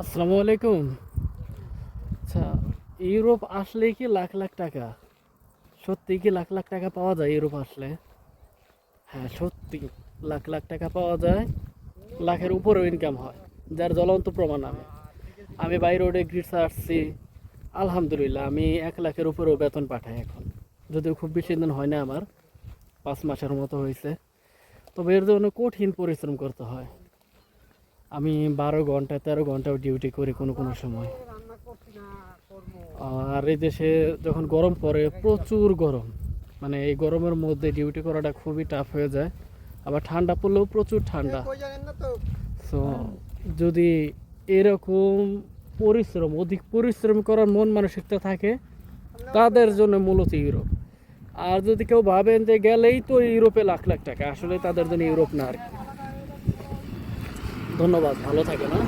আসসালামু আলাইকুম। আচ্ছা, ইউরোপ আসলেই কি লাখ লাখ টাকা? সত্যি কি লাখ লাখ টাকা পাওয়া যায় ইউরোপ আসলে? হ্যাঁ, সত্যি লাখ লাখ টাকা পাওয়া যায়। লাখের উপরেও ইনকাম হয়, যার জ্বলন্ত প্রমাণ আমি। আমি বাই রোডে গ্রিডসে আসছি। আলহামদুলিল্লাহ, আমি 1 লাখের উপরেও বেতন পাঠাই এখন। যদিও খুব বেশি দিন হয় না আমার, 5 মাসের মতো হয়েছে। তবে এর জন্য কঠিন পরিশ্রম করতে হয়। আমি 12 ঘন্টা 13 ঘন্টাও ডিউটি করি কোনো কোনো সময়। আর এই দেশে যখন গরম পড়ে, প্রচুর গরম, মানে এই গরমের মধ্যে ডিউটি করাটা খুবই টাফ হয়ে যায়। আবার ঠান্ডা পড়লেও প্রচুর ঠান্ডা। সো যদি এরকম অধিক পরিশ্রম করার মন মানসিকতা থাকে, তাদের জন্য মূলত ইউরোপ। আর যদি কেউ ভাবেন যে গেলেই তো ইউরোপে লাখ লাখ টাকা, আসলে তাদের জন্য ইউরোপ না আর কি। ধন্যবাদ, ভালো থাকে না।